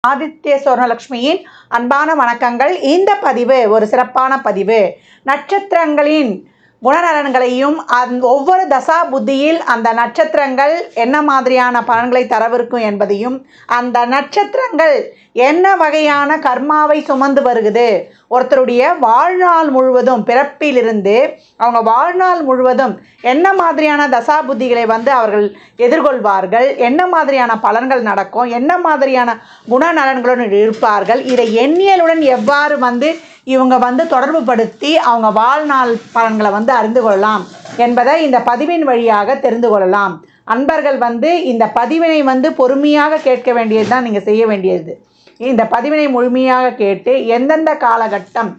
ஆதித்ய சொர்ணலக்ஷ்மியின் அன்பான வணக்கங்கள். இந்த பதிவு ஒரு சிறப்பான பதிவு. நட்சத்திரங்களின் குணநலன்களையும் ஒவ்வொரு தசா புத்தியில் அந்த நட்சத்திரங்கள் என்ன மாதிரியான பலன்களை தரவிருக்கும் என்பதையும், அந்த நட்சத்திரங்கள் என்ன வகையான கர்மாவை சுமந்து வருகுது, ஒருத்தருடைய வாழ்நாள் முழுவதும் பிறப்பிலிருந்து அவங்க வாழ்நாள் முழுவதும் என்ன மாதிரியான தசா புத்திகளை அவர்கள் எதிர்கொள்வார்கள், என்ன மாதிரியான பலன்கள் நடக்கும், என்ன மாதிரியான குணநலன்களுடன் இருப்பார்கள், இதை எண்ணியலுடன் எவ்வாறு இவங்க தொடர்பு படுத்தி அவங்க வாழ்நாள் பலன்களை அறிந்து கொள்ளலாம் என்பதை இந்த பதிவின் வழியாக தெரிந்து கொள்ளலாம். அன்பர்கள் இந்த பதிவினை பொறுமையாக கேட்க வேண்டியது தான் நீங்கள் செய்ய வேண்டியது. இந்த பதிவினை முழுமையாக கேட்டு எந்தெந்த காலகட்டம்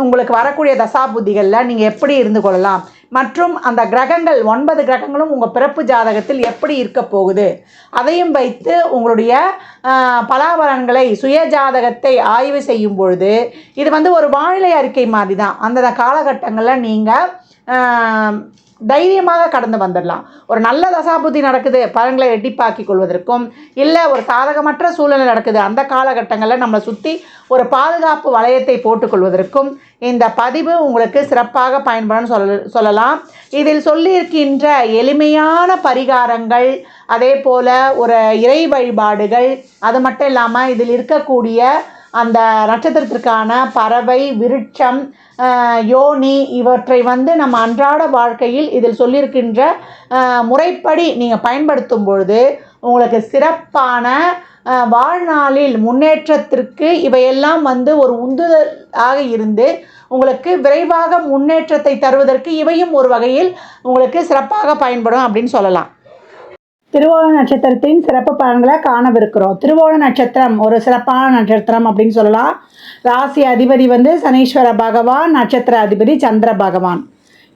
உங்களுக்கு வரக்கூடிய தசாபுத்திகளில் நீங்கள் எப்படி இருந்து கொள்ளலாம், மற்றும் அந்த கிரகங்கள் 9 கிரகங்களும் உங்கள் பிறப்பு ஜாதகத்தில் எப்படி இருக்க போகுது, அதையும் வைத்து உங்களுடைய பலாபலன்களை சுய ஜாதகத்தை ஆய்வு செய்யும் பொழுது இது ஒரு வானிலை அறிக்கை மாதிரி தான். அந்த காலகட்டங்களில் நீங்கள் தைரியமாக கடந்து வந்துடலாம். ஒரு நல்ல தசாபுத்தி நடக்குது, பலன்களை ரெட்டிப்பாக்கிக் கொள்வதற்கும், இல்லை ஒரு சாதகமற்ற சூழ்நிலை நடக்குது, அந்த காலகட்டங்களில் நம்மளை சுற்றி ஒரு பாதுகாப்பு வளையத்தை போட்டுக்கொள்வதற்கும் இந்த பதிவு உங்களுக்கு சிறப்பாக பயன்படும் சொல்லலாம். இதில் சொல்லியிருக்கின்ற எளிமையான பரிகாரங்கள், அதே போல் ஒரு இறை வழிபாடுகள், அது மட்டும் இல்லாமல் இதில் இருக்கக்கூடிய அந்த நட்சத்திரத்திற்கான பறவை, விருட்சம், யோனி இவற்றை நம்ம அன்றாட வாழ்க்கையில் இதில் சொல்லியிருக்கின்ற முறைப்படி நீங்கள் பயன்படுத்தும் பொழுது உங்களுக்கு சிறப்பான வாழ்நாளில் முன்னேற்றத்திற்கு இவையெல்லாம் ஒரு உந்துதலாக இருந்து உங்களுக்கு விரைவாக முன்னேற்றத்தை தருவதற்கு இவையும் ஒரு வகையில் உங்களுக்கு சிறப்பாக பயன்படும் அப்படின்னு சொல்லலாம். திருவோண நட்சத்திரத்தின் சிறப்பு பலன்களை காணவிருக்கிறோம். திருவோண நட்சத்திரம் ஒரு சிறப்பான நட்சத்திரம் அப்படின்னு சொல்லலாம். ராசி அதிபதி சனீஸ்வர பகவான், நட்சத்திர அதிபதி சந்திர பகவான்.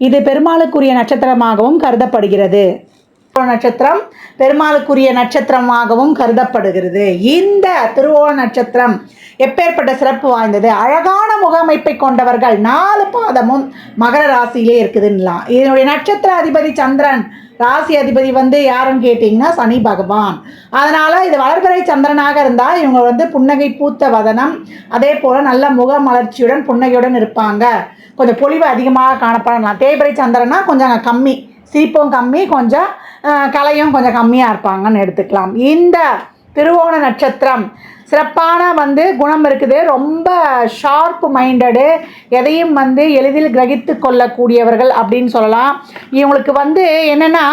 இது பெருமாளுக்குரிய நட்சத்திரமாகவும் கருதப்படுகிறது. நட்சத்திரம் பெருமாளுக்குரிய நட்சத்திரமாகவும் கருதப்படுகிறது. இந்த திருவோண நட்சத்திரம் எப்பேற்பட்ட சிறப்பு வாய்ந்தது, அழகான முகமைப்பை கொண்டவர்கள் 4 பாதமும் மகர ராசியிலே இருக்குதுன்னலாம். இதனுடைய நட்சத்திர அதிபதி சந்திரன், ராசி அதிபதி யாருன்னு கேட்டிங்கன்னா சனி பகவான். அதனால் இது வளர்பிறை சந்திரனாக இருந்தால் இவங்க புன்னகை பூத்த வதனம், அதே போல் நல்ல முக மலர்ச்சியுடன் புன்னகையுடன் இருப்பாங்க. கொஞ்சம் பொலிவு அதிகமாக காணப்படலாம். தேய்பிறை சந்திரனா கொஞ்சம் கம்மி, சிரிப்பும் கம்மி, கொஞ்சம் கலையும் கொஞ்சம் கம்மியாக இருப்பாங்கன்னு எடுத்துக்கலாம். இந்த திருவோண நட்சத்திரம் சிறப்பான குணம் இருக்குது. ரொம்ப ஷார்ப் மைண்டடு, எதையும் எளிதில் கிரகித்து கொள்ளக்கூடியவர்கள் அப்படின்னு சொல்லலாம். இவங்களுக்கு என்னென்னா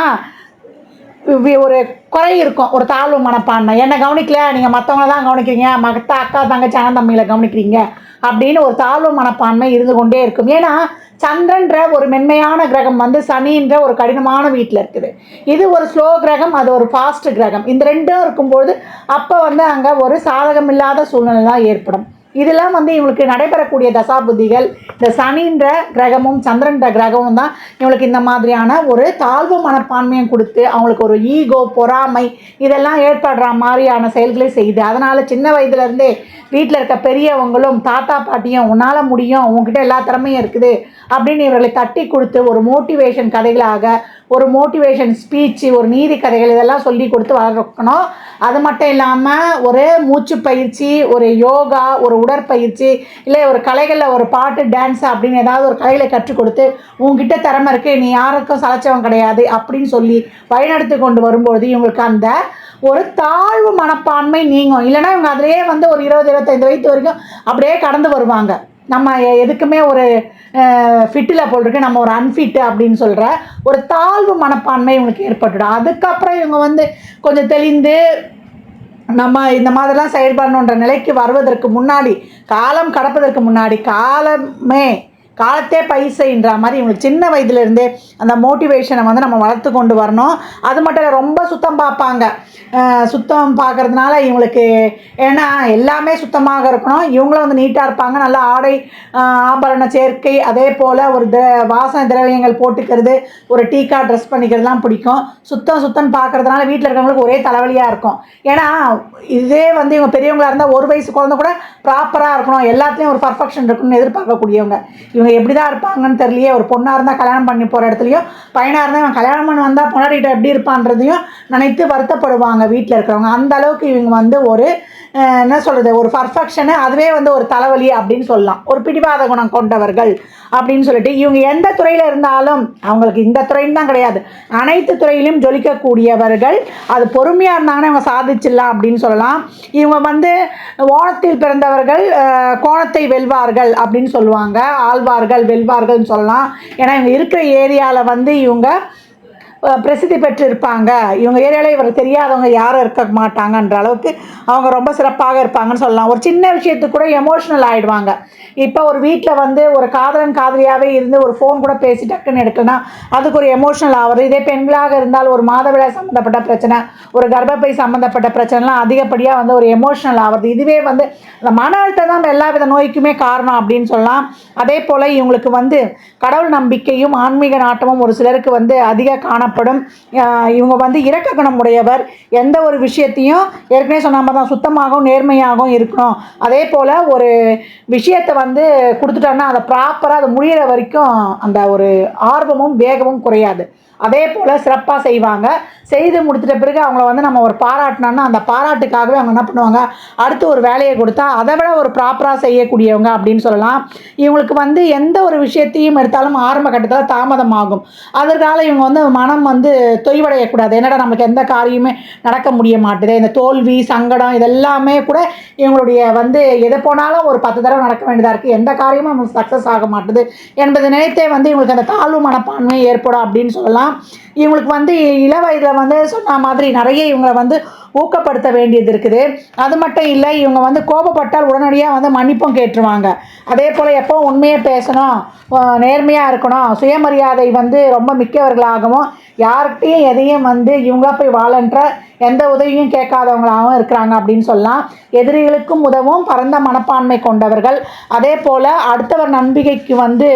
ஒரு குறை இருக்கும், ஒரு தாழ்வு மனப்பான்மை. என்னை கவனிக்கல, நீங்கள் மற்றவங்கள தான் கவனிக்கிறீங்க, மற்ற அக்கா தங்கச்சி அண்ணன் தம்பிகளை கவனிக்கிறீங்க அப்படின்னு ஒரு தாழ்வு மனப்பான்மை இருந்து கொண்டே இருக்கும். ஏன்னா சந்திரன்ற ஒரு மென்மையான கிரகம் சனின்ற ஒரு கடினமான வீட்டில் இருக்குது. இது ஒரு ஸ்லோ கிரகம், அது ஒரு ஃபாஸ்ட் கிரகம். இந்த ரெண்டும் இருக்கும்போது அப்போ அங்கே ஒரு சாதகம் இல்லாத சூழ்நிலை தான் ஏற்படும். இதெல்லாம் இவங்களுக்கு நடைபெறக்கூடிய தசாபுத்திகள். இந்த சனின்ற கிரகமும் சந்திரன்ற கிரகமும் தான் இவங்களுக்கு இந்த மாதிரியான ஒரு தாழ்வு மனப்பான்மையும் கொடுத்து அவங்களுக்கு ஒரு ஈகோ, பொறாமை இதெல்லாம் ஏற்படுற மாதிரியான செயல்களை செய்யுது. அதனால் சின்ன வயதுலேருந்தே வீட்டில் இருக்க பெரியவங்களும் தாத்தா பாட்டியும் உன்னால் முடியும், உங்ககிட்ட எல்லா திறமையும் இருக்குது அப்படின்னு இவர்களை தட்டி கொடுத்து ஒரு மோட்டிவேஷன் கதைகளாக, ஒரு மோட்டிவேஷன் ஸ்பீச்சு, ஒரு நீதி கதைகள் இதெல்லாம் சொல்லி கொடுத்து வளர்க்கணும். அது மட்டும் இல்லாமல் ஒரு மூச்சு பயிற்சி, ஒரு யோகா, ஒரு உடற்பயிற்சி, இல்லை ஒரு கலைகளில் ஒரு பாட்டு, டான்ஸ் அப்படின்னு ஏதாவது ஒரு கலைகளை கற்றுக் கொடுத்து உங்ககிட்ட திறமை இருக்குது, நீ யாருக்கும் சளைச்சவன் கிடையாது அப்படின்னு சொல்லி வழிநடத்தி கொண்டு வரும்போது இவங்களுக்கு அந்த ஒரு தாழ்வு மனப்பான்மை நீங்கும். இல்லைனா இவங்க அதிலேயே ஒரு 20-25 வயது வரைக்கும் அப்படியே கடந்து வருவாங்க. நம்ம எதுக்குமே ஒரு ஃபிட்டில் போட்டிருக்கு, நம்ம ஒரு அன்ஃபிட்டு அப்படின்னு சொல்கிற ஒரு தாழ்வு மனப்பான்மை இவங்களுக்கு ஏற்பட்டுடும். அதுக்கப்புறம் இவங்க கொஞ்சம் தெளிந்து நம்ம இந்த மாதிரிலாம் செயல்படணுன்ற நிலைக்கு வருவதற்கு முன்னாடி, காலம் கடப்பதற்கு முன்னாடி, காலத்தே பைசைன்ற மாதிரி இவங்களுக்கு சின்ன வயதுலேருந்தே அந்த மோட்டிவேஷனை நம்ம வளர்த்து கொண்டு வரணும். அது மட்டும் இல்லை, ரொம்ப சுத்தம் பார்ப்பாங்க. சுத்தம் பார்க்குறதுனால இவங்களுக்கு ஏன்னா எல்லாமே சுத்தமாக இருக்கணும். இவங்களும் நீட்டாக இருப்பாங்க. நல்லா ஆடை ஆபரண சேர்க்கை, அதே போல் ஒரு வாசனை திரவியங்கள் போட்டுக்கிறது, ஒரு டீக்கா ட்ரெஸ் பண்ணிக்கிறதுலாம் பிடிக்கும். சுத்தம் பார்க்குறதுனால வீட்டில் இருக்கிறவங்களுக்கு ஒரே தலைவலியாக இருக்கும். ஏன்னா இதே இவங்க பெரியவங்களாக இருந்தால் 1 வயசு குழந்தை கூட ப்ராப்பராக இருக்கணும், எல்லாத்துலேயும் ஒரு பர்ஃபெக்ஷன் இருக்கணும்னு எதிர்பார்க்கக்கூடியவங்க. இவங்க எப்படி தான் இருப்பாங்கன்னு தெரியலையே. ஒரு பொண்ணாக இருந்தால் கல்யாணம் பண்ணி போகிற இடத்துலையும், பையனாக இருந்தால் இவன் கல்யாணம் பண்ணி வந்தால் பொண்டாட்டிகிட்ட எப்படி இருப்பான்றதையும் நினைத்து வருத்தப்படுவாங்க வீட்டில் இருக்கிறவங்க. அந்த அளவுக்கு இவங்க ஒரு என்ன சொல்கிறது, ஒரு பர்ஃபெக்ஷனு, அதுவே வந்து ஒரு தலைவலி அப்படின்னு சொல்லலாம். ஒரு பிடிவாத குணம் கொண்டவர்கள் அப்படின்னு சொல்லிட்டு இவங்க எந்த துறையில் இருந்தாலும், அவங்களுக்கு இந்த துறைன்னு தான் கிடையாது, அனைத்து துறையிலும் ஜொலிக்கக்கூடியவர்கள். அது பொறுமையாக இருந்தாங்கன்னா இவங்க சாதிச்சிடலாம் அப்படின்னு சொல்லலாம். இவங்க வந்து ஓணத்தில் பிறந்தவர்கள் கோணத்தை வெல்வார்கள் அப்படின்னு சொல்லுவாங்க. ஆழ்வார்கள் வெல்வார்கள்னு சொல்லலாம். ஏன்னா இவங்க இருக்கிற ஏரியாவில் வந்து இவங்க பிரசித்தி பெற்றிருப்பாங்க. இவங்க ஏரியாவில் இவர் தெரியாதவங்க யாரும் இருக்க மாட்டாங்கன்ற அளவுக்கு அவங்க ரொம்ப சிறப்பாக இருப்பாங்கன்னு சொல்லலாம். ஒரு சின்ன விஷயத்துக்கு கூட எமோஷ்னல் ஆகிடுவாங்க. இப்போ ஒரு வீட்டில் வந்து ஒரு காதலன் காதலியாகவே இருந்து ஒரு ஃபோன் கூட பேசி டக்குன்னு எடுக்கலன்னா அதுக்கு ஒரு எமோஷ்னல் ஆகுது. இதே பெண்களாக இருந்தால் ஒரு மாதவிடாய் சம்மந்தப்பட்ட பிரச்சனை, ஒரு கர்ப்பப்பை சம்மந்தப்பட்ட பிரச்சனைலாம் அதிகப்படியாக வந்து ஒரு எமோஷ்னல் ஆகுது. இதுவே வந்து அந்த மன அழுத்தம் தான் எல்லா வித நோய்க்குமே காரணம் அப்படின்னு சொல்லலாம். அதே போல் இவங்களுக்கு வந்து கடவுள் நம்பிக்கையும் ஆன்மீக நாட்டமும் ஒரு சிலருக்கு வந்து அதிக காணப்படும். இவங்க வந்து இரக்க குணம் உடையவர். எந்த ஒரு விஷயத்தையும் ஏற்கனவே சொன்ன மாதிரி தான் சுத்தமாகவும் நேர்மையாகவும் இருக்கணும். அதே போல் ஒரு விஷயத்தை வந்து கொடுத்துட்டோன்னா அதை ப்ராப்பராக அது முடிகிற வரைக்கும் அந்த ஒரு ஆர்வமும் வேகமும் குறையாது. அதே போல் சிறப்பாக செய்வாங்க. செய்து முடிச்சிட்ட பிறகு அவங்கள வந்து நம்ம ஒரு பாராட்டினோன்னா அந்த பாராட்டுக்காகவே அவங்க என்ன பண்ணுவாங்க, அடுத்து ஒரு வேலையை கொடுத்தா அதை விட ஒரு ப்ராப்பராக செய்யக்கூடியவங்க அப்படின்னு சொல்லலாம். இவங்களுக்கு வந்து எந்த ஒரு விஷயத்தையும் எடுத்தாலும் ஆரம்ப கட்டத்தில் தாமதமாகும். அதனால இவங்க வந்து மனம் வந்து தொய்வடையக்கூடாது. என்னடா நமக்கு எந்த காரியமே நடக்க முடிய மாட்டுது, இந்த தோல்வி சங்கடம் இதெல்லாமே கூட இவங்களுடைய வந்து எது போனாலும் ஒரு 10 தடவை நடக்க வேண்டியதாக இருக்குது, எந்த காரியமும் நமக்கு சக்ஸஸ் ஆக மாட்டுது என்பதை நினைத்தே வந்து இவங்களுக்கு அந்த தாழ்வு மனப்பான்மை ஏற்படும் அப்படின்னு சொல்லலாம். இவங்களுக்கு வந்து இள வயதில் வந்து சொன்ன மாதிரி நிறைய இவங்களை வந்து ஊக்கப்படுத்த வேண்டியது இருக்குது. அது மட்டும் இல்லை, இவங்க வந்து கோபப்பட்டால் உடனடியாக வந்து மன்னிப்பும் கேட்டுருவாங்க. அதே போல் எப்போ உண்மையை பேசணும், நேர்மையாக இருக்கணும், சுயமரியாதை வந்து ரொம்ப மிக்கவர்களாகவும் யார்கிட்டையும் எதையும் வந்து இவங்களா போய் வாழன்ற எந்த உதவியும் கேட்காதவங்களாகவும் இருக்கிறாங்க அப்படின்னு சொல்லலாம். எதிரிகளுக்கும் உதவும் பரந்த மனப்பான்மை கொண்டவர்கள். அதே போல் அடுத்தவர் நம்பிக்கைக்கு வந்து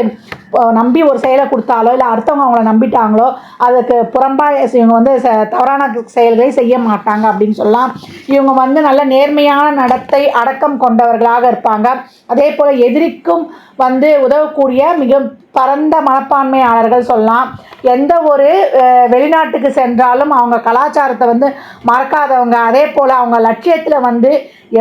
நம்பி ஒரு செயலை கொடுத்தாலோ இல்லை அடுத்தவங்க அவங்கள நம்பிட்டாங்களோ அதுக்கு புறம்பாக இவங்க வந்து தவறான செயல்களை செய்ய மாட்டாங்க அப்படின்னு சொல்லலாம். இவங்க வந்து நல்ல நேர்மையான நடத்தை அடக்கம் கொண்டவர்களாக இருப்பாங்க. அதே போல் எதிரிக்கும் வந்து உதவக்கூடிய மிக பரந்த மனப்பான்மையாளர்கள் சொல்லலாம். எந்த ஒரு வெளிநாட்டுக்கு சென்றாலும் அவங்க கலாச்சாரத்தை வந்து மறக்காதவங்க. அதே போல் அவங்க லட்சியத்தில் வந்து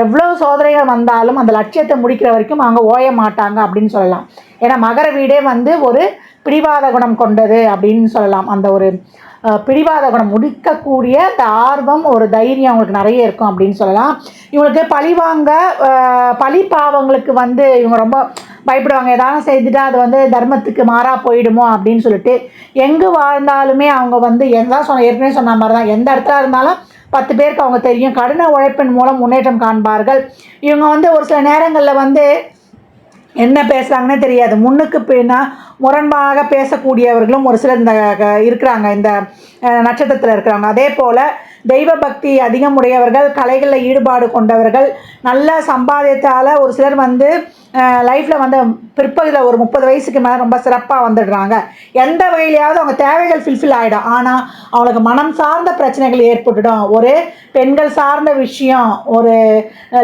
எவ்வளோ சோதனைகள் வந்தாலும் அந்த லட்சியத்தை முடிக்கிற வரைக்கும் அவங்க ஓய மாட்டாங்க அப்படின்னு சொல்லலாம். ஏன்னா மகர வீடே வந்து ஒரு பிடிவாத குணம் கொண்டது அப்படின்னு சொல்லலாம். அந்த ஒரு பிடிவாத குணம் முடிக்கக்கூடிய அந்த ஆர்வம் ஒரு தைரியம் அவங்களுக்கு நிறைய இருக்கும் அப்படின்னு சொல்லலாம். இவங்களுக்கு பழிவாங்க பழி பாவங்களுக்கு வந்து இவங்க ரொம்ப பயப்படுவாங்க. ஏதாவது செய்துட்டா அது வந்து தர்மத்துக்கு மாறாக போயிடுமோ அப்படின்னு சொல்லிட்டு எங்கே வாழ்ந்தாலுமே அவங்க வந்து ஏற்கனவே சொன்ன மாதிரி தான், எந்த இடத்துல இருந்தாலும் 10 பேருக்கு அவங்க தெரியும். கடின உழைப்பின் மூலம் முன்னேற்றம் காண்பார்கள். இவங்க வந்து ஒரு சில நேரங்களில் வந்து என்ன பேசுகிறாங்கன்னே தெரியாது. முன்னுக்கு பின்னா முரண்பாக பேசக்கூடியவர்களும் ஒரு சிலர் இந்த இருக்கிறாங்க, இந்த நட்சத்திரத்தில் இருக்கிறாங்க. அதே போல் தெய்வ பக்தி அதிகம் உடையவர்கள், கலைகளில் ஈடுபாடு கொண்டவர்கள், நல்ல சம்பாதியத்தால் ஒரு சிலர் வந்து லைஃப்பில் வந்து பிற்பகுதியில் ஒரு 30 வயசுக்கு மேலே ரொம்ப சிறப்பாக வந்துடுறாங்க. எந்த வகையிலையாவது அவங்க தேவைகள் ஃபில்ஃபில் ஆகிடும். ஆனால் அவங்களுக்கு மனம் சார்ந்த பிரச்சனைகள் ஏற்பட்டுடும். ஒரு பெண்கள் சார்ந்த விஷயம், ஒரு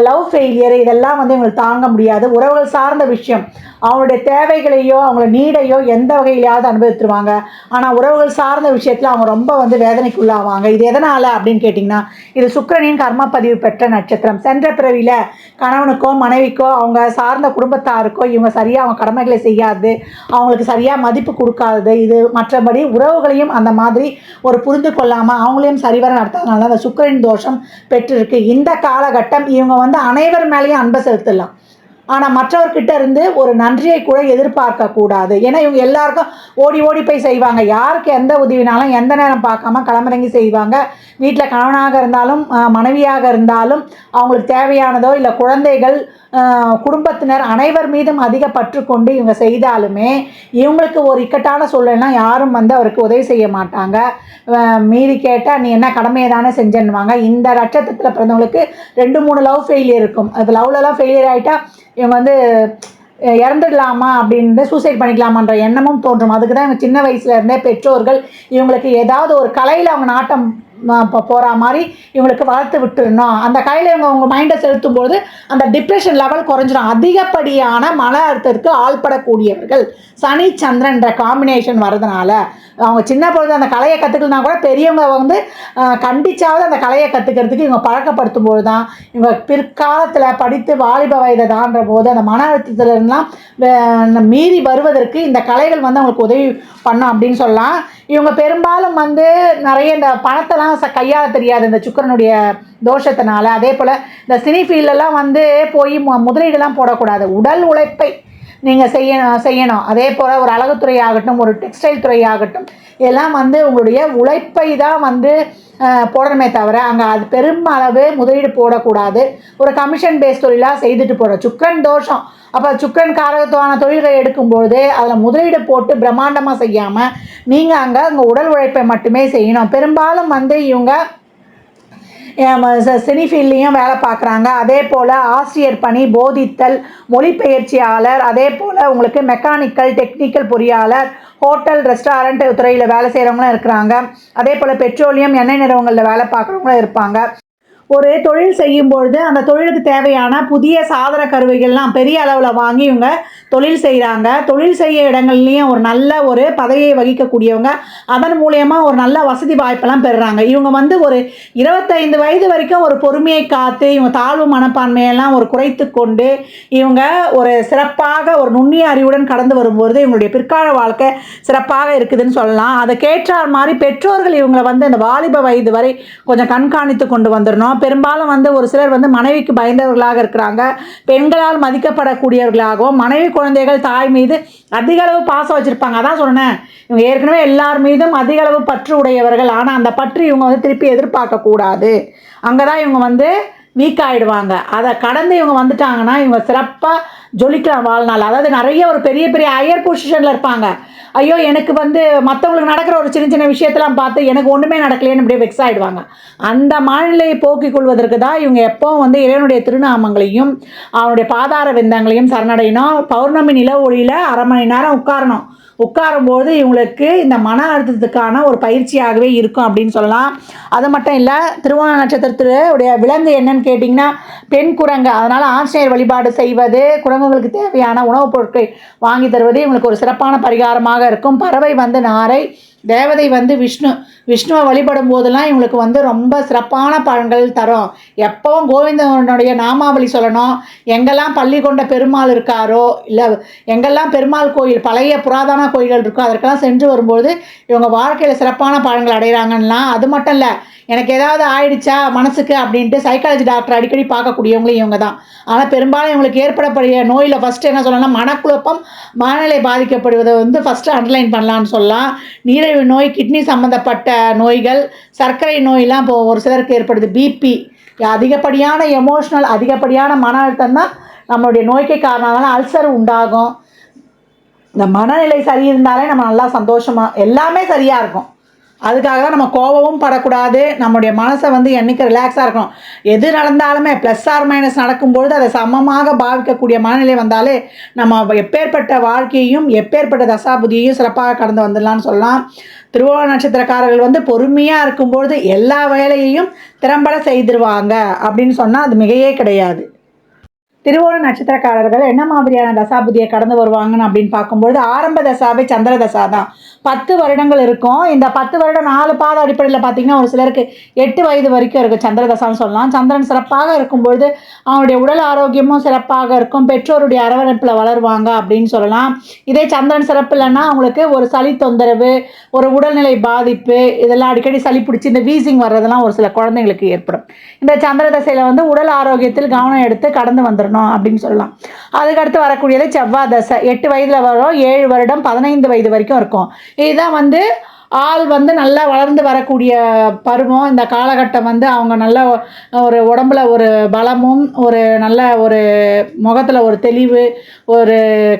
லவ் ஃபெயிலியர், இதெல்லாம் வந்து இவங்களுக்கு தாங்க முடியாது. உறவுகள் சார்ந்த விஷயம், அவங்களுடைய தேவைகளையோ அவங்களோட நீடையோ எந்த வகையிலையாவது அனுபவித்துருவாங்க. ஆனால் உறவுகள் சார்ந்த விஷயத்தில் அவங்க ரொம்ப வந்து வேதனைக்குள்ளாவாங்க. இது எதனால் அப்படின்னு கேட்டிங்கன்னா, இது சுக்கிரனின் கர்ம பதிவு பெற்ற நட்சத்திரம். சென்ற பிறவியில் கணவனுக்கோ மனைவிக்கோ அவங்க சார்ந்த குடும்பத்தாருக்கோ இவங்க சரியாக அவங்க கடமைகளை செய்யாது, அவங்களுக்கு சரியாக மதிப்பு கொடுக்காதது, இது மற்றபடி உறவுகளையும் அந்த மாதிரி ஒரு புரிந்து கொள்ளாமல் அவங்களையும் சரிவர நடத்தாதனால அந்த சுக்கிரன் தோஷம் பெற்றிருக்கு. இந்த காலகட்டம் இவங்க வந்து அனைவர் மேலேயும் அன்பை செலுத்தலாம், ஆனால் மற்றவர்கிட்ட இருந்து ஒரு நன்றியை கூட எதிர்பார்க்கக்கூடாது. ஏன்னா இவங்க எல்லாருக்கும் ஓடி ஓடி போய் செய்வாங்க. யாருக்கு எந்த உதவினாலும் எந்த நேரம் பார்க்காம களமிறங்கி செய்வாங்க. வீட்டில் கணவனாக இருந்தாலும் மனைவியாக இருந்தாலும் அவங்களுக்கு தேவையானதோ இல்லை குழந்தைகள் குடும்பத்தினர் அனைவர் மீதும் அதிக பற்று கொண்டு இவங்க செய்தாலுமே இவங்களுக்கு ஒரு இக்கட்டான சூழ்நிலைனா யாரும் வந்து அவருக்கு உதவி செய்ய மாட்டாங்க. மீறி கேட்டால் நீ என்ன கடமையை தானே செஞ்சேன்னுவாங்க. இந்த நட்சத்திரத்தில் பிறந்தவங்களுக்கு 2-3 லவ் ஃபெயிலியர் இருக்கும். இப்போ லவ்லலாம் ஃபெயிலியர் ஆகிட்டா இவங்க வந்து இறந்துடலாமா அப்படின்னு சூசைட் பண்ணிக்கலாமான்ற எண்ணமும் தோன்றும். அதுக்கு தான் இவங்க சின்ன வயசுலேருந்தே பெற்றோர்கள் இவங்களுக்கு ஏதாவது ஒரு கலையில் அவங்க நாட்டம் போகிற மாதிரி இவங்களுக்கு வளர்த்து விட்டுருணும். அந்த கலையில் இவங்க உங்கள் மைண்டை செலுத்தும்போது அந்த டிப்ரெஷன் லெவல் குறைஞ்சிடும். அதிகப்படியான மன அழுத்தத்துக்கு ஆள்படக்கூடியவர்கள் சனி சந்திரன்ற காம்பினேஷன் வர்றதுனால அவங்க சின்ன பொழுது அந்த கலையை கற்றுக்கலனா கூட பெரியவங்க வந்து கண்டிச்சாவது அந்த கலையை கற்றுக்கிறதுக்கு இவங்க பழக்கப்படுத்தும் போது தான் இவங்க பிற்காலத்தில் படித்து வாலிப வயதை தாண்டுற போது அந்த மன அழுத்தத்துலலாம் மீறி வருவதற்கு இந்த கலைகள் வந்து அவங்களுக்கு உதவி பண்ணும் அப்படின்னு சொல்லலாம். இவங்க பெரும்பாலும் வந்து நிறைய இந்த பணத்தெல்லாம் கையாள தெரியாது இந்த சுக்கிரனுடைய தோஷத்தினால. அதே போல் இந்த சினி ஃபீல்டெல்லாம் வந்து போய் முதலீடுலாம் போடக்கூடாது. உடல் உழைப்பை நீங்கள் செய்யணும். அதே போல் ஒரு அழகுத்துறை ஆகட்டும், ஒரு டெக்ஸ்டைல் துறை ஆகட்டும், எல்லாம் வந்து உங்களுடைய உழைப்பை தான் வந்து போடணுமே தவிர அங்கே அது பெருமளவு முதலீடு போடக்கூடாது. ஒரு கமிஷன் பேஸ் தொழிலாக செய்துட்டு போகிறோம். சுக்கிரன் தோஷம். அப்போ சுக்கிரன் காரகத்துவான தொழில்களை எடுக்கும்போது அதில் முதலீடு போட்டு பிரம்மாண்டமாக செய்யாமல் நீங்கள் அங்கே உடல் உழைப்பை மட்டுமே செய்யணும். பெரும்பாலும் வந்து இவங்க சினி ஃபீல்ட்லேயும் வேலை பார்க்குறாங்க. அதே போல் ஆசிரியர் பணி, போதித்தல், மொழிபெயர்ச்சியாளர், அதே போல் உங்களுக்கு மெக்கானிக்கல், டெக்னிக்கல் பொறியாளர், ஹோட்டல், ரெஸ்டாரண்ட் துறையில் வேலை செய்கிறவங்களும் இருக்கிறாங்க. அதே போல் பெட்ரோலியம், எண்ணெய் நிறுவனங்களில் வேலை பார்க்குறவங்களும் இருப்பாங்க. ஒரு தொழில் செய்யும்பொழுது அந்த தொழிலுக்கு தேவையான புதிய சாதன கருவிகள்லாம் பெரிய அளவில் வாங்கி இவங்க தொழில் செய்கிறாங்க. தொழில் செய்ய இடங்கள்லேயும் ஒரு நல்ல ஒரு பதவியை வகிக்கக்கூடியவங்க, அதன் மூலயமா ஒரு நல்ல வசதி வாய்ப்பெல்லாம் பெறுறாங்க. இவங்க வந்து ஒரு 25 வயது வரைக்கும் ஒரு பொறுமையை காத்து இவங்க தாழ்வு மனப்பான்மையெல்லாம் ஒரு குறைத்து கொண்டு இவங்க ஒரு சிறப்பாக ஒரு நுண்ணிய அறிவுடன் கடந்து வரும்போது இவங்களுடைய பிற்கால வாழ்க்கை சிறப்பாக இருக்குதுன்னு சொல்லலாம். அதை கேட்டார் மாதிரி பெற்றோர்கள் இவங்களை வந்து அந்த வாலிப வயது வரை கொஞ்சம் கண்காணித்து கொண்டு வந்துடணும். பெரும்பாலும் வந்து ஒரு சிலர் வந்து மனைவிக்கு பயந்தவர்களாக இருக்கிறாங்க. பெண்களால் மதிக்கப்படக்கூடியவர்களாகவும் மனைவி, குழந்தைகள், தாய் மீது அதிக அளவு பாசம் வச்சுருப்பாங்க. அதான் சொன்னேன், இவங்க ஏற்கனவே எல்லார் மீதும் அதிக அளவு பற்று உடையவர்கள். ஆனால் அந்த பற்று இவங்க வந்து திருப்பி எதிர்பார்க்கக்கூடாது. அங்கே தான் இவங்க வந்து வீக் ஆகிடுவாங்க. அதை கடந்து இவங்க வந்துட்டாங்கன்னா இவங்க சிறப்பாக ஜொலிக்கலாம் வாழ்நாள். அதாவது நிறைய ஒரு பெரிய பெரிய ஹையர் பொசிஷனில் இருப்பாங்க. ஐயோ எனக்கு வந்து மற்றவங்களுக்கு நடக்கிற ஒரு சின்ன சின்ன விஷயத்தெல்லாம் பார்த்து எனக்கு ஒன்றுமே நடக்கலையேன்னு அப்படியே வெக்ஸ் ஆகிடுவாங்க. அந்த மனநிலையை போக்கிக் கொள்வதற்கு தான் இவங்க எப்போவும் வந்து இறைவனுடைய திருநாமங்களையும் அவனுடைய பாதார விந்தங்களையும் சரணடையணும். பௌர்ணமி நில ஒளியில் 1/2 மணி நேரம் உட்காரும்போது இவங்களுக்கு இந்த மன அழுத்தத்துக்கான ஒரு பயிற்சியாகவே இருக்கும் அப்படின்னு சொல்லலாம். அது மட்டும் இல்லை, திருவோண நட்சத்திரத்துடைய விலங்கு என்னன்னு கேட்டிங்கன்னா பெண் குரங்கு. அதனால் ஆஞ்சநேயர் வழிபாடு செய்வது, குரங்குகளுக்கு தேவையான உணவுப் பொருட்களை வாங்கி தருவது இவங்களுக்கு ஒரு சிறப்பான பரிகாரமாக இருக்கும். பறவை வந்து நாரை, தேவதை வந்து விஷ்ணுவை வழிபடும் போதெல்லாம் இவங்களுக்கு வந்து ரொம்ப சிறப்பான பலன்கள் தரும். எப்பவும் கோவிந்தனுடைய நாமாவளி சொல்லணும். எங்கெல்லாம் பள்ளி கொண்ட பெருமாள் இருக்காரோ, இல்லை எங்கெல்லாம் பெருமாள் கோயில் பழைய புராதன கோயில்கள் இருக்கோ அதற்கெல்லாம் சென்று வரும்போது இவங்க வாழ்க்கையில் சிறப்பான பலன்கள் அடைகிறாங்கன்னா. அது மட்டும் இல்லை, எனக்கு ஏதாவது ஆயிடுச்சா மனசுக்கு அப்படின்ட்டு சைக்காலஜி டாக்டர் அடிக்கடி பார்க்கக்கூடியவங்களும் இவங்க தான். ஆனால் பெரும்பாலும் இவங்களுக்கு ஏற்படக்கூடிய நோயில் ஃபஸ்ட்டு என்ன சொல்லலாம், மனக்குழப்பம், மனநிலை பாதிக்கப்படுவதை வந்து ஃபஸ்ட்டு அண்டர்லைன் பண்ணலான்னு சொல்லலாம். நீரிழிவு நோய், கிட்னி சம்மந்தப்பட்ட நோய்கள், சர்க்கரை நோயெலாம் இப்போ ஒரு சிலருக்கு ஏற்படுது. பிபி, அதிகப்படியான எமோஷ்னல், அதிகப்படியான மன அழுத்தம் தான் நம்மளுடைய நோய்க்கு காரணம். அல்சர் உண்டாகும். இந்த மனநிலை சரி இருந்தாலே நம்ம நல்லா சந்தோஷமாக எல்லாமே சரியாக இருக்கும். அதுக்காக தான் நம்ம கோபமும் படக்கூடாது. நம்முடைய மனசை வந்து என்றைக்கு ரிலாக்ஸாக இருக்கணும். எது நடந்தாலுமே ப்ளஸ் ஆர் மைனஸ் நடக்கும்பொழுது அதை சமமாக பாவிக்கக்கூடிய மனநிலை வந்தாலே நம்ம எப்பேற்பட்ட வாழ்க்கையையும் எப்பேற்பட்ட தசாபுதியையும் சிறப்பாக கடந்து வந்துடலான்னு சொல்லலாம். திருவோண நட்சத்திரக்காரர்கள் வந்து பொறுமையாக இருக்கும்பொழுது எல்லா வேலையையும் திறம்பட செய்திருவாங்க அப்படின்னு சொன்னால் அது மிகையே கிடையாது. திருவோண நட்சத்திரக்காரர்கள் என்ன மாதிரியான தசாபுதியை கடந்து வருவாங்கன்னு அப்படின்னு பார்க்கும்பொழுது ஆரம்ப தசாவே சந்திர தசா தான். 10 வருடங்கள் இருக்கும். இந்த 10 வருடம் 4 பாத அடிப்படையில் பார்த்திங்கன்னா ஒரு சிலருக்கு 8 வயது வரைக்கும் இருக்குது சந்திர தசான்னு சொல்லலாம். சந்திரன் சிறப்பாக இருக்கும்பொழுது அவனுடைய உடல் ஆரோக்கியமும் சிறப்பாக இருக்கும். பெற்றோருடைய அரவணைப்பில் வளருவாங்க அப்படின்னு சொல்லலாம். இதே சந்திரன் சிறப்பு இல்லைன்னா அவங்களுக்கு ஒரு சளி தொந்தரவு, ஒரு உடல்நிலை பாதிப்பு, இதெல்லாம் அடிக்கடி சளி பிடிச்சி இந்த வீசிங் வர்றதெல்லாம் ஒரு சில குழந்தைங்களுக்கு ஏற்படும். இந்த சந்திர தசையில் வந்து உடல் ஆரோக்கியத்தில் கவனம் எடுத்து கடந்து வந்துடணும் அப்படின்னு சொல்லலாம். அதுக்கடுத்து வரக்கூடியது செவ்வாய் தசை. 8 வயதில் வரும். 7 வருடம் 15 வயது வரைக்கும் இருக்கும். இதுதான் வந்து ஆள் வந்து நல்லா வளர்ந்து வரக்கூடிய பருவம். இந்த காலகட்டம் வந்து அவங்க நல்ல ஒரு உடம்புல ஒரு பலமும், ஒரு நல்ல ஒரு முகத்தில் ஒரு தெளிவு, ஒரு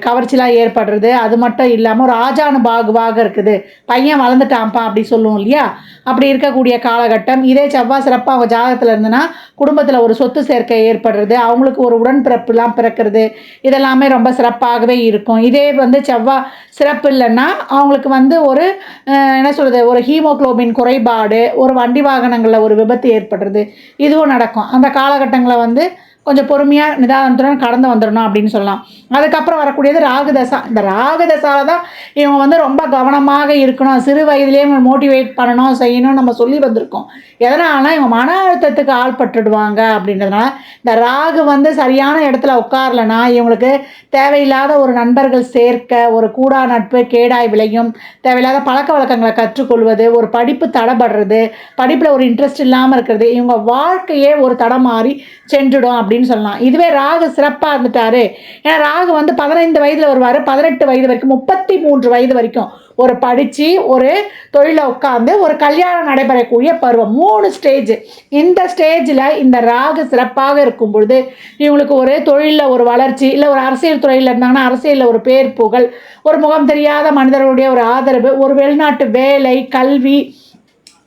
கவர்ச்சிலாம் ஏற்படுறது. அது மட்டும் இல்லாமல் ஒரு ஆஜானுபாகுவாக இருக்குது. பையன் வளர்ந்துட்டான்ப்பா அப்படி சொல்லுவோம் இல்லையா, அப்படி இருக்கக்கூடிய காலகட்டம். இதே செவ்வாய் சிறப்பாக அவங்க ஜாதகத்தில் இருந்துன்னா குடும்பத்தில் ஒரு சொத்து சேர்க்கை ஏற்படுறது, அவங்களுக்கு ஒரு உடன்பிறப்புலாம் பிறக்கிறது, இதெல்லாமே ரொம்ப சிறப்பாகவே இருக்கும். இதே வந்து செவ்வாய் சிறப்பு இல்லைன்னா அவங்களுக்கு வந்து ஒரு என்ன சொல்கிறது, ஒரு ஹீமோகுளோபின் குறைபாடு, ஒரு வண்டி வாகனங்களில் ஒரு விபத்து ஏற்படுறது, இதுவும் நடக்கும். அந்த காலகட்டங்களை வந்து கொஞ்சம் பொறுமையாக நிதானத்துடன் கடந்து வந்துடணும் அப்படின்னு சொல்லலாம். அதுக்கப்புறம் வரக்கூடியது ராகுதசா. இந்த ராகுதசால தான் இவங்க வந்து ரொம்ப கவனமாக இருக்கணும், சிறு வயதிலேயே இவங்க மோட்டிவேட் பண்ணணும், செய்யணும்னு நம்ம சொல்லி வந்திருக்கோம். எதனாலனா இவங்க மன அழுத்தத்துக்கு ஆள்பட்டுடுவாங்க அப்படின்றதுனால. இந்த ராகு வந்து சரியான இடத்துல உட்காரலனா இவங்களுக்கு தேவையில்லாத ஒரு நண்பர்கள் சேர்க்க, ஒரு கூடா நட்பு கேடாய் விளையும், தேவையில்லாத பழக்க வழக்கங்களை கற்றுக்கொள்வது, ஒரு படிப்பு தடைபடுறது, படிப்பில் ஒரு இன்ட்ரெஸ்ட் இல்லாமல் இருக்கிறது, இவங்க வாழ்க்கையே ஒரு தடமாறி சென்றுடும் அப்படின்னு சொல்லலாம். இதுவே ராகு சிறப்பாக இருந்துட்டாரு, ஏன்னா ராகு வந்து 15 வயதில் வருவார், 18 வயது வரைக்கும், 33 வயது வரைக்கும் ஒரு படித்து ஒரு தொழிலில் உட்காந்து ஒரு கல்யாணம் நடைபெறக்கூடிய பருவம். 3 ஸ்டேஜ். இந்த ஸ்டேஜில் இந்த ராகு சிறப்பாக இருக்கும் பொழுது இவங்களுக்கு ஒரு தொழிலில் ஒரு வளர்ச்சி, இல்லை ஒரு அரசியல் துறையில் இருந்தாங்கன்னா அரசியலில் ஒரு பேர் புகழ், ஒரு முகம் தெரியாத மனிதர்களுடைய ஒரு ஆதரவு, ஒரு வெளிநாட்டு வேலை, கல்வி,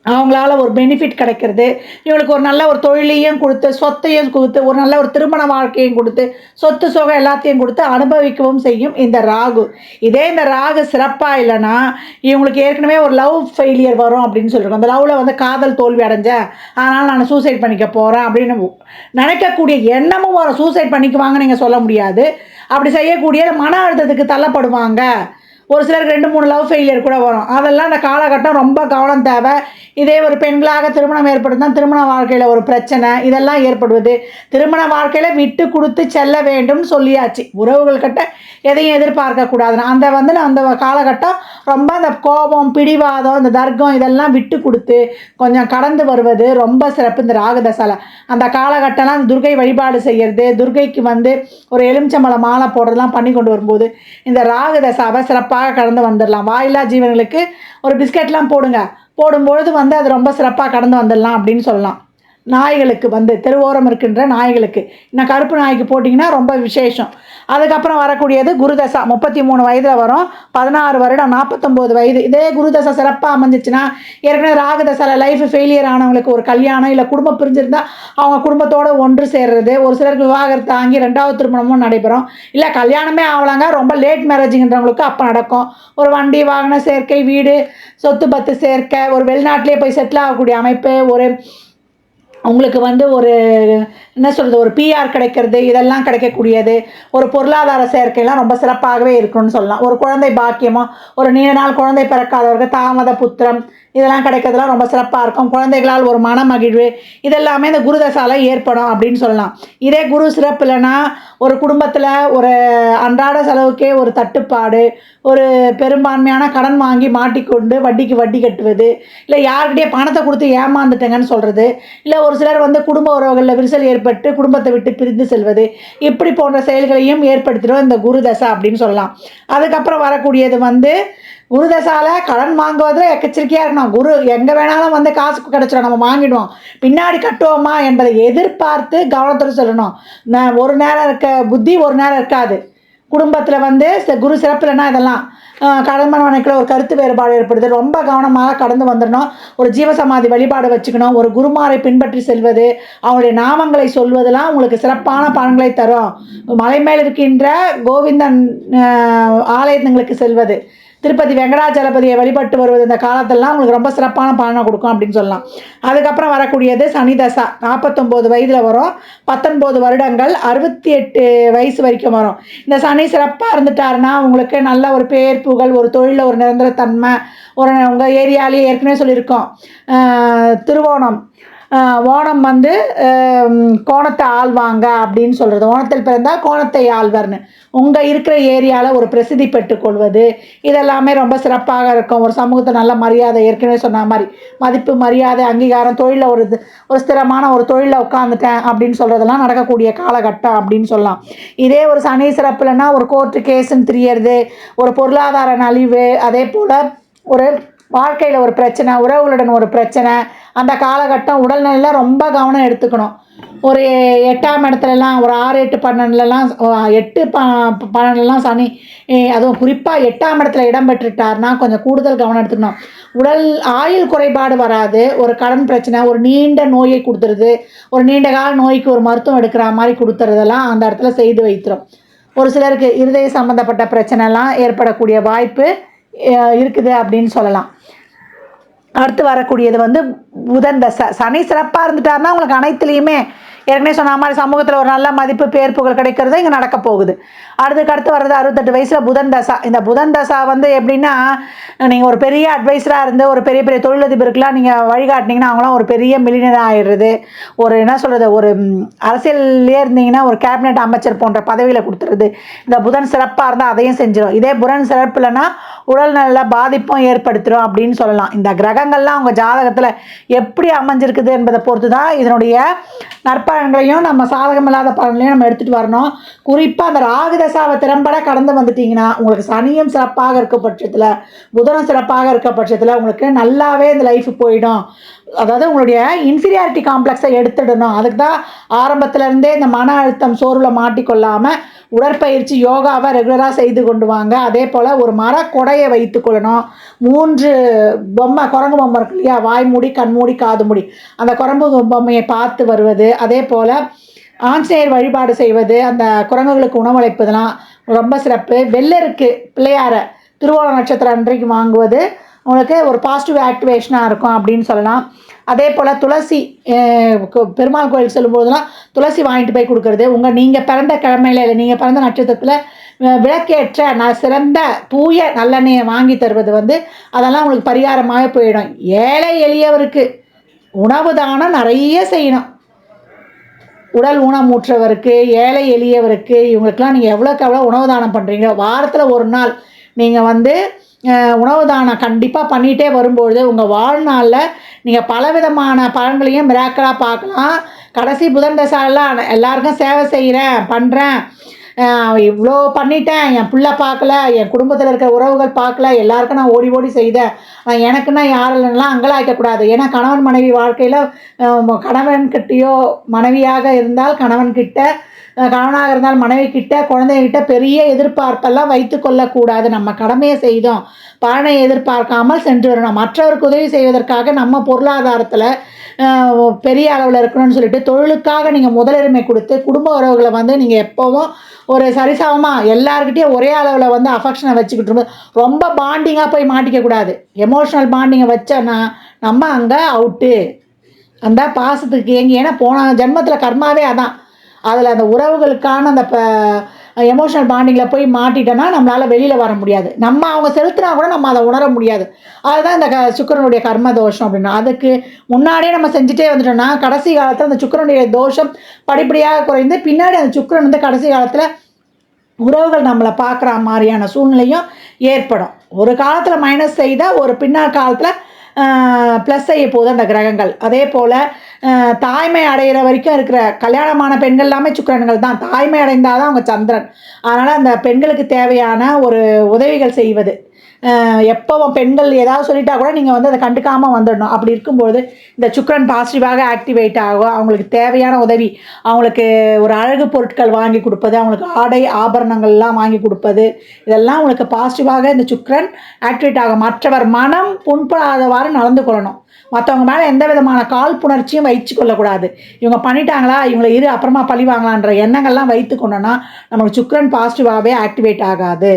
அவங்களால ஒரு பெனிஃபிட் கிடைக்கிறது, இவங்களுக்கு ஒரு நல்ல ஒரு தொழிலையும் கொடுத்து, சொத்தையும் கொடுத்து, ஒரு நல்ல ஒரு திருமண வாழ்க்கையும் கொடுத்து, சொத்து சுகம் எல்லாத்தையும் கொடுத்து அனுபவிக்கவும் செய்யும் இந்த ராகு. இதே இந்த ராகு சிறப்பாக இல்லைன்னா இவங்களுக்கு ஏற்கனவே ஒரு லவ் ஃபெயிலியர் வரும் அப்படின்னு சொல்லியிருக்கோம். அந்த லவ்வில் வந்து காதல் தோல்வி அடைஞ்சேன், அதனால் நான் சூசைட் பண்ணிக்க போகிறேன் அப்படின்னு நினைக்கக்கூடிய எண்ணமும் வரும். சூசைட் பண்ணிக்குவாங்க நீங்கள் சொல்ல முடியாது. அப்படி செய்யக்கூடிய மன அழுத்தத்துக்கு தள்ளப்படுவாங்க. ஒரு சிலருக்கு 2-3 லவ் ஃபெயிலியர் கூட வரும். அதெல்லாம் அந்த காலகட்டம் ரொம்ப கவனம் தேவை. இதே ஒரு பெண்களாக திருமணம் ஏற்படுத்தினா திருமண வாழ்க்கையில் ஒரு பிரச்சனை இதெல்லாம் ஏற்படுவது. திருமண வாழ்க்கையில் விட்டு கொடுத்து செல்ல வேண்டும் சொல்லியாச்சு. உறவுகள்கிட்ட எதையும் எதிர்பார்க்கக்கூடாதுன்னு அந்த காலகட்டம் ரொம்ப அந்த கோபம், பிடிவாதம், இந்த தர்க்கம் இதெல்லாம் விட்டு கொடுத்து கொஞ்சம் கடந்து வருவது ரொம்ப சிறப்பு இந்த ராகுதசால. அந்த காலகட்டம்லாம் அந்த துர்கை வழிபாடு செய்கிறது, துர்கைக்கு வந்து ஒரு எலுமிச்சம்பழம் மாலை போடுறதுலாம் பண்ணி கொண்டு வரும்போது இந்த ராகுதசாவை சிறப்பாக கடந்து வந்துடலாம். வாயில்லா ஜீவன்களுக்கு ஒரு பிஸ்கெட்லாம் போடும்பொழுது வந்து அது ரொம்ப சிறப்பாக கடந்து வந்துடலாம் அப்படின்னு சொல்லலாம். நாய்களுக்கு வந்து தெருவோரம் இருக்கின்ற நாய்களுக்கு, இன்னும் கருப்பு நாய்க்கு போட்டிங்கன்னா ரொம்ப விசேஷம். அதுக்கப்புறம் வரக்கூடியது குருதசா. 33 வயதில் வரும், 16 வருடம், 49 வயது. இதே குருதசா சிறப்பாக அமைஞ்சிச்சுன்னா ஏற்கனவே ராகுதசாவில் லைஃப் ஃபெயிலியர் ஆனவங்களுக்கு ஒரு கல்யாணம், இல்லை குடும்பம் பிரிஞ்சிருந்தால் அவங்க குடும்பத்தோடு ஒன்று சேர்றது, ஒரு சிலருக்கு விவாகரத்து ஆகி 2வது திருமணமும் நடைபெறும், இல்லை கல்யாணமே ஆகலாங்க ரொம்ப லேட் மேரேஜுங்கிறவங்களுக்கு அப்போ நடக்கும். ஒரு வண்டி வாகன சேர்க்கை, வீடு சொத்து பத்து சேர்க்கை, ஒரு வெளிநாட்டிலே போய் செட்டில் ஆகக்கூடிய அமைப்பு, ஒரு உங்களுக்கு வந்து ஒரு என்ன சொல்கிறது, ஒரு பிஆர் கிடைக்கிறது, இதெல்லாம் கிடைக்கக்கூடியது. ஒரு பொருளாதார சேர்க்கைலாம் ரொம்ப சிறப்பாகவே இருக்குன்னு சொல்லலாம். ஒரு குழந்தை பாக்கியமோ, ஒரு நீண்ட நாள் குழந்தை பிறக்காதவர்கள் தாமத புத்திரம் இதெல்லாம் கிடைக்கிறதுலாம் ரொம்ப சிறப்பாக இருக்கும். குழந்தைகளால் ஒரு மன மகிழ்வு இதெல்லாமே இந்த குருதசால ஏற்படும் அப்படின்னு சொல்லலாம். இதே குரு சிறப்பு இல்லைன்னா ஒரு குடும்பத்தில் ஒரு அன்றாட செலவுக்கே ஒரு தட்டுப்பாடு, ஒரு பெரும்பான்மையான கடன் வாங்கி மாட்டிக்கொண்டு வட்டிக்கு வட்டி கட்டுவது, இல்லை யார்கிட்டயே பணத்தை கொடுத்து ஏமாந்துட்டேங்கன்னு சொல்கிறது, இல்லை ஒரு சிலர் வந்து குடும்ப உறவுகளில் விரிசல் ஏற்பட்டு குடும்பத்தை விட்டு பிரிந்து செல்வது, இப்படி போன்ற செயல்களையும் ஏற்படுத்திடும் இந்த குருதசை அப்படின்னு சொல்லலாம். அதுக்கப்புறம் வரக்கூடியது வந்து குருதசால கடன் வாங்குவதில் எக்கச்சரிக்கையாக இருக்கணும். குரு எங்கே வேணாலும் வந்து காசு கிடச்சிடும், நம்ம வாங்கிடுவோம், பின்னாடி கட்டுவோமா என்பதை எதிர்பார்த்து கவனத்தோடு சொல்லணும். ஒரு நேரம் இருக்க புத்தி ஒரு நேரம் இருக்காது. குடும்பத்தில் வந்து குரு சிறப்பு இல்லைன்னா இதெல்லாம் கடன் மனைக்குள்ள ஒரு கருத்து வேறுபாடு ஏற்படுது, ரொம்ப கவனமாக கடந்து வந்துடணும். ஒரு ஜீவசமாதி வழிபாடு வச்சுக்கணும். ஒரு குருமாரை பின்பற்றி செல்வது, அவங்களுடைய நாமங்களை சொல்வதெல்லாம் உங்களுக்கு சிறப்பான பலன்களை தரும். மலை மேல் இருக்கின்ற கோவிந்தன் ஆலயங்களுக்கு செல்வது, திருப்பதி வெங்கடாச்சலபதியை வழிபட்டு வருவது இந்த காலத்திலலாம் உங்களுக்கு ரொம்ப சிறப்பான பலனை கொடுக்கும் அப்படின்னு சொல்லலாம். அதுக்கப்புறம் வரக்கூடியது சனிதசா. 49 வயதில் வரும், 19 வருடங்கள், 68 வயசு வரைக்கும் வரும். இந்த சனி சிறப்பாக இருந்துட்டாருன்னா உங்களுக்கு நல்ல ஒரு பேர் புகழ், ஒரு தொழிலில் ஒரு நிரந்தரத்தன்மை, ஒரு உங்கள் ஏரியாலேயே ஏற்கனவே சொல்லியிருக்கோம் திருவோணம், ஓணம் வந்து கோணத்தை ஆள்வாங்க அப்படின்னு சொல்கிறது. ஓணத்தில் பிறந்தால் கோணத்தை ஆள்வர்னு உங்கள் இருக்கிற ஏரியாவில் ஒரு பிரசித்தி பெற்றுக்கொள்வது இதெல்லாமே ரொம்ப சிறப்பாக இருக்கும். ஒரு சமூகத்தை நல்ல மரியாதை, ஏற்கனவே சொன்ன மாதிரி மதிப்பு, மரியாதை, அங்கீகாரம், தொழிலில் ஒரு ஸ்திரமான ஒரு தொழிலில் உட்காந்துட்டேன் அப்படின்னு சொல்கிறதெல்லாம் நடக்கக்கூடிய காலகட்டம் அப்படின்னு சொல்லலாம். இதே ஒரு சனி சிறப்புலன்னா ஒரு கோர்ட்டு கேஸுன்னு தெரியறது, ஒரு பொருளாதார நலிவு, அதே போல் ஒரு வாழ்க்கையில் ஒரு பிரச்சனை, உறவுகளுடன் ஒரு பிரச்சனை, அந்த காலகட்டம் உடல்நிலையில் ரொம்ப கவனம் எடுத்துக்கணும். ஒரு 8ஆம் இடத்துலலாம் ஒரு 6, 8, 12லலாம் 8, 12லலாம் சனி, அதுவும் குறிப்பாக 8ஆம் இடத்துல இடம் பெற்றுட்டார்னா கொஞ்சம் கூடுதல் கவனம் எடுத்துக்கணும். உடல் ஆயுள் குறைபாடு வராது, ஒரு கடன் பிரச்சனை, ஒரு நீண்ட நோயை கொடுத்துருது, ஒரு நீண்ட கால நோய்க்கு ஒரு மருத்துவம் எடுக்கிற மாதிரி கொடுத்துறதெல்லாம் அந்த இடத்துல செய்து வைத்திரும். ஒரு சிலருக்கு இருதய சம்மந்தப்பட்ட பிரச்சனைலாம் ஏற்படக்கூடிய வாய்ப்பு இருக்குது அப்படின்னு சொல்லலாம். அடுத்து வரக்கூடியது வந்து புதன் தசை. சனி சிறப்பாக இருந்துட்டாருன்னா உங்களுக்கு அனைத்துலேயுமே ஏற்கனவே சொன்ன மாதிரி சமூகத்தில் ஒரு நல்ல மதிப்பு பேர் புகழ் கிடைக்கிறது இங்கே நடக்க போகுது. அடுத்து வர்றது 68 வயசில் புதன் தசா. இந்த புதன் தசா வந்து எப்படின்னா, நீங்கள் ஒரு பெரிய அட்வைஸராக இருந்து ஒரு பெரிய பெரிய தொழிலதிபருக்கெலாம் நீங்கள் வழிகாட்டினீங்கன்னா அவங்களாம் ஒரு பெரிய மில்லியனர் ஆகிடுறது. ஒரு என்ன சொல்கிறது, ஒரு அரசியல்லே இருந்தீங்கன்னா ஒரு கேபினெட் அமைச்சர் போன்ற பதவியில் கொடுத்துருது. இந்த புதன் சிறப்பாக இருந்தால் அதையும் செஞ்சிடும். இதே புதன் சிறப்பு இல்லைன்னா உடல் நல்ல பாதிப்பும் ஏற்படுத்திடும் அப்படின்னு சொல்லலாம். இந்த கிரகங்கள்லாம் அவங்க ஜாதகத்தில் எப்படி அமைஞ்சிருக்குது என்பதை பொறுத்து தான் இதனுடைய நற்பலன்களையும் நம்ம சாதகமில்லாத பலன்களையும் நம்ம எடுத்துகிட்டு வரணும். குறிப்பாக அந்த ராகு தசாவை திறம்பட கடந்து வந்துட்டிங்கன்னா உங்களுக்கு சனியும் சிறப்பாக இருக்க பட்சத்தில், புதனும் சிறப்பாக இருக்க பட்சத்தில் உங்களுக்கு நல்லாவே இந்த லைஃப் போயிடும். அதாவது உங்களுடைய இன்ஃபீரியாரிட்டி காம்ப்ளெக்ஸை எடுத்துடணும். அதுக்கு தான் ஆரம்பத்துலேருந்தே இந்த மன அழுத்தம் சோர்வில் மாட்டிக்கொள்ளாமல் உடற்பயிற்சி யோகாவை ரெகுலராக செய்து கொண்டு வாங்க. அதே போல் ஒரு மரக்கொடையை வைத்து கொள்ளணும். 3 பொம்மை, குரங்கு பொம்மை இருக்கு இல்லையா, வாய் மூடி கண் மூடி காது மூடி, அந்த குரங்கு பொம்மையை பார்த்து வருவது, அதே போல் ஆஞ்சநேயர் வழிபாடு செய்வது, அந்த குரங்குகளுக்கு உணவளிப்பதெல்லாம் ரொம்ப சிறப்பு. வெள்ளருக்கு பிள்ளையாரை திருவோண நட்சத்திரம் அன்றைக்கு வாங்குவது உங்களுக்கு ஒரு பாசிட்டிவ் ஆக்டிவேஷனாக இருக்கும் அப்படின்னு சொல்லலாம். அதே போல் துளசி, பெருமாள் கோயில் செல்லும்போதெல்லாம் துளசி வாங்கிட்டு போய் கொடுக்குறது. நீங்கள் பிறந்த கிழமையில் இல்லை நீங்கள் பிறந்த நட்சத்திரத்தில் விளக்கேற்ற சிறந்த தூய நல்லெண்ணெயை வாங்கி தருவது வந்து அதெல்லாம் உங்களுக்கு பரிகாரமாக போயிடும். ஏழை எளியவருக்கு உணவு தானம் நிறைய செய்யணும். உடல் ஊனமுற்றவருக்கு, ஏழை எளியவருக்கு, இவங்களுக்கெல்லாம் நீங்கள் எவ்வளோக்கு எவ்வளோ உணவு தானம் பண்ணுறீங்க, வாரத்தில் ஒரு நாள் நீங்கள் வந்து உணவு தானம் கண்டிப்பாக பண்ணிகிட்டே வரும்பொழுது உங்கள் வாழ்நாளில் நீங்கள் பலவிதமான பலன்களையும் மிராக்கலாக பார்க்கலாம். கடைசி புதன் தசாலாம் எல்லாருக்கும் சேவை செய்கிறேன் பண்ணுறேன், இவ்வளோ பண்ணிட்டேன், என் பிள்ளை பார்க்கல, என் குடும்பத்தில் இருக்கிற உறவுகள் பார்க்கல, எல்லாருக்கும் நான் ஓடி ஓடி செய்தேன், எனக்குன்னா யாரெல்லாம் அங்கலாய்க்கக்கூடாது. ஏன்னா கணவன் மனைவி வாழ்க்கையில் கணவன்கிட்டயோ மனைவியாக இருந்தால் கணவன்கிட்ட, கணவனாக இருந்தால் மனைவி கிட்ட, குழந்தைகிட்ட பெரிய எதிர்பார்ப்பெல்லாம் வைத்து கொள்ளக்கூடாது. நம்ம கடமையை செய்தோம், பலனை எதிர்பார்க்காமல் சென்று வரணும். மற்றவருக்கு உதவி செய்வதற்காக நம்ம பொருளாதாரத்தில் பெரிய அளவில் இருக்கணும்னு சொல்லிட்டு தொழிலுக்காக நீங்கள் முதலுரிமை கொடுத்து குடும்ப உறவுகளை வந்து நீங்கள் எப்போவும் ஒரு சரிசமமாக எல்லாருக்கிட்டையும் ஒரே அளவில் வந்து அஃபெக்ஷனை வச்சுக்கிட்டு ரொம்ப பாண்டிங்காக போய் மாட்டிக்கக்கூடாது. எமோஷ்னல் பாண்டிங்கை வச்சோன்னா நம்ம அங்கே அவுட்டு. அந்த பாசத்துக்கு ஏன்னா போன ஜென்மத்தில் கர்மாவே அதான். அதில் அந்த உறவுகளுக்கான அந்த எமோஷனல் பாண்டிங்கில் போய் மாட்டிட்டோன்னா நம்மளால் வெளியில் வர முடியாது. நம்ம அவங்க செலுத்தினா கூட நம்ம அதை உணர முடியாது. அதுதான் இந்த சுக்கிரனுடைய கர்ம தோஷம் அப்படின்னா. அதுக்கு முன்னாடியே நம்ம செஞ்சுட்டே வந்துட்டோம்னா கடைசி காலத்தில் அந்த சுக்கிரனுடைய தோஷம் படிப்படியாக குறைந்து பின்னாடி அந்த சுக்கிரன் வந்து கடைசி காலத்தில் உறவுகள் நம்மளை பார்க்குற மாதிரியான சூழ்நிலையும் ஏற்படும். ஒரு காலத்தில் மைனஸ் செய்தால் ஒரு பின்னால் காலத்தில் ப்ளஸ் செய்ய போகுது அந்த கிரகங்கள். அதே போல் தாய்மை அடைகிற வரைக்கும் இருக்கிற கல்யாணமான பெண்கள் எல்லாமே சுக்கிரன்கள் தான். தாய்மை அடைந்தால் தான் அவங்க சந்திரன். அதனால் அந்த பெண்களுக்கு தேவையான ஒரு உதவிகள் செய்வது, எப்போவும் பெண்கள் ஏதாவது சொல்லிட்டா கூட நீங்கள் வந்து அதை கண்டுக்காமல் வந்துடணும். அப்படி இருக்கும்போது இந்த சுக்கிரன் பாசிட்டிவாக ஆக்டிவேட் ஆகும். அவங்களுக்கு தேவையான உதவி, அவங்களுக்கு ஒரு அழகு பொருட்கள் வாங்கி கொடுப்பது, அவங்களுக்கு ஆடை ஆபரணங்கள்லாம் வாங்கி கொடுப்பது, இதெல்லாம் உங்களுக்கு பாசிட்டிவாக இந்த சுக்கிரன் ஆக்டிவேட் ஆகும். மற்றவர் மனம் புண்படாதவாறு நடந்து கொள்ளணும். மற்றவங்க மேலே எந்த விதமான காழ்ப்புணர்ச்சியும் வைத்து கொள்ளக்கூடாது. இவங்க பண்ணிட்டாங்களா, இவங்களை அப்புறமா பழி வாங்கலான்ற எண்ணங்கள்லாம் வைத்து கொண்டோன்னா நமக்கு சுக்கிரன் பாசிட்டிவாகவே ஆக்டிவேட் ஆகாது.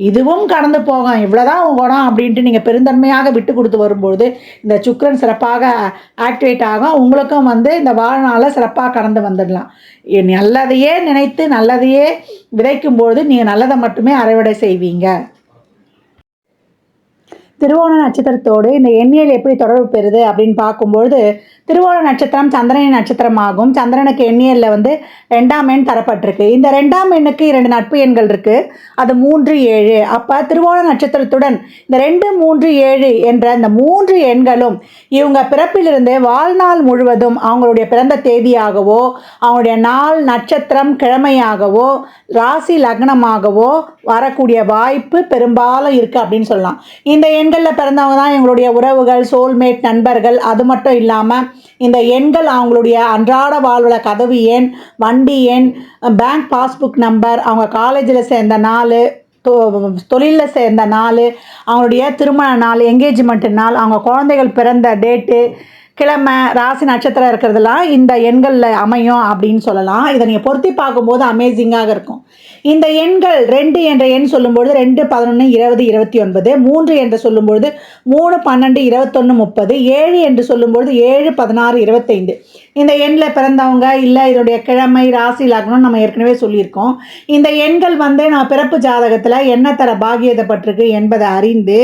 இதுவும் கடந்து போகும், இவ்வளோதான் குணம் அப்படின்ட்டு நீங்கள் பெருந்தன்மையாக விட்டு கொடுத்து வரும்பொழுது இந்த சுக்கிரன் சிறப்பாக ஆக்டிவேட் ஆகும். உங்களுக்கும் வந்து இந்த வாழ்நாளில் சிறப்பாக கடந்து வந்துடலாம். நல்லதையே நினைத்து நல்லதையே விதைக்கும்பொழுது நீங்கள் நல்லதை மட்டுமே அறுவடை செய்வீங்க. திருவோண நட்சத்திரத்தோடு இந்த எண்ணியல் எப்படி தொடர்பு பெறுது அப்படின்னு பார்க்கும்பொழுது, திருவோண நட்சத்திரம் சந்திரனின் நட்சத்திரமாகும். சந்திரனுக்கு எண்ணியலில் வந்து 2ஆம் எண் தரப்பட்டிருக்கு. இந்த 2ஆம் எண்ணுக்கு 2 நட்பு எண்கள் இருக்குது. அது 3, 7. அப்போ திருவோண நட்சத்திரத்துடன் இந்த 2, 3, 7 என்ற இந்த 3 எண்களும் இவங்க பிறப்பிலிருந்து வாழ்நாள் முழுவதும் அவங்களுடைய பிறந்த தேதியாகவோ, அவங்களுடைய நாள் நட்சத்திரம் கிழமையாகவோ, ராசி லக்னமாகவோ வரக்கூடிய வாய்ப்பு பெரும்பாலும் இருக்குது அப்படின்னு சொல்லலாம். இந்த எண்களில் பிறந்தவங்க தான் எங்களுடைய உறவுகள், சோல்மேட், நண்பர்கள். அது மட்டும் இல்லாமல் இந்த எண்கள் அவங்களுடைய அன்றாட வாழ்வில் கதவு எண், வண்டி எண், பேங்க் பாஸ்புக் நம்பர், அவங்க காலேஜில் சேர்ந்த நாள், தொழிலில் சேர்ந்த நாள், அவங்களுடைய திருமண நாள், என்கேஜ்மெண்ட்டு நாள், அவங்க குழந்தைகள் பிறந்த டேட்டு, கிழமை ராசி நட்சத்திரம் இருக்கிறதெல்லாம் இந்த எண்களில் அமையும் அப்படின்னு சொல்லலாம். இதை நீங்கள் பொருத்தி பார்க்கும்போது அமேசிங்காக இருக்கும். இந்த எண்கள் 2 என்ற எண் சொல்லும்பொழுது 2, 11, 20, 29, 3 என்று சொல்லும்பொழுது 3, 12, 21, 30, 7 என்று சொல்லும்பொழுது 7, 16, 25. இந்த எண்ணில் பிறந்தவங்க இல்லை இதோடைய கிழமை ராசி லக்னம் நம்ம ஏற்கனவே சொல்லியிருக்கோம். இந்த எண்கள் நம்ம பிறப்பு ஜாதகத்தில் என்ன தர பாகியதப்பட்டிருக்கு என்பதை அறிந்து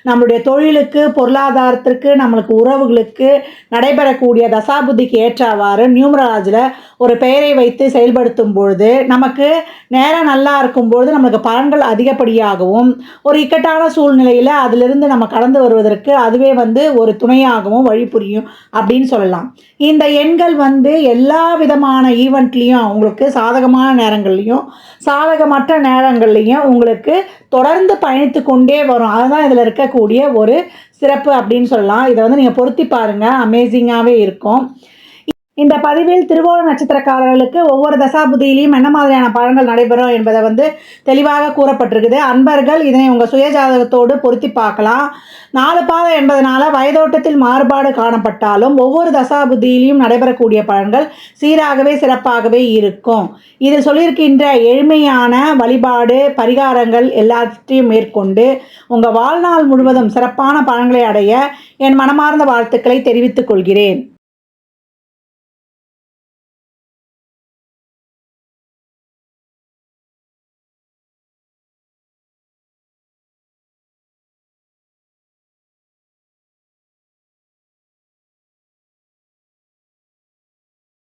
நம்மளுடைய தொழிலுக்கு, பொருளாதாரத்திற்கு, நம்மளுக்கு உறவுகளுக்கு நடைபெறக்கூடிய தசாபுத்திக்கு ஏற்றவாறு நியூமராலஜியில் ஒரு பெயரை வைத்து செயல்படுத்தும் பொழுது நமக்கு நேரம் நல்லா இருக்கும்பொழுது நம்மளுக்கு பலன்கள் அதிகப்படியாகவும், ஒரு இக்கட்டான சூழ்நிலையில் அதிலிருந்து நம்ம கடந்து வருவதற்கு அதுவே ஒரு துணையாகவும் வழி புரியும் அப்படின்னு சொல்லலாம். இந்த எண்கள் எல்லா விதமான ஈவெண்ட்லேயும் உங்களுக்கு சாதகமான நேரங்கள்லையும் சாதகமற்ற நேரங்கள்லையும் உங்களுக்கு தொடர்ந்து பயணித்து கொண்டே வரும். அதுதான் இதில் இருக்கக்கூடிய ஒரு சிறப்பு அப்படின்னு சொல்லலாம். இதை நீங்கள் பொருத்தி பாருங்கள், அமேசிங்காகவே இருக்கும். இந்த பதிவில் திருவோண நட்சத்திரக்காரர்களுக்கு ஒவ்வொரு தசாபுதியிலையும் என்ன மாதிரியான பலன்கள் நடைபெறும் என்பதை தெளிவாக கூறப்பட்டிருக்குது. அன்பர்கள் இதனை உங்கள் சுயஜாதகத்தோடு பொருத்தி பார்க்கலாம். 4 பாதம் என்பதனால வயதோட்டத்தில் மாறுபாடு காணப்பட்டாலும் ஒவ்வொரு தசாபுதியிலையும் நடைபெறக்கூடிய பலன்கள் சீராகவே சிறப்பாகவே இருக்கும். இதில் சொல்லியிருக்கின்ற எளிமையான வழிபாடு பரிகாரங்கள் எல்லாத்தையும் மேற்கொண்டு உங்கள் வாழ்நாள் முழுவதும் சிறப்பான பலன்களை அடைய என் மனமார்ந்த வாழ்த்துக்களை தெரிவித்துக் கொள்கிறேன்.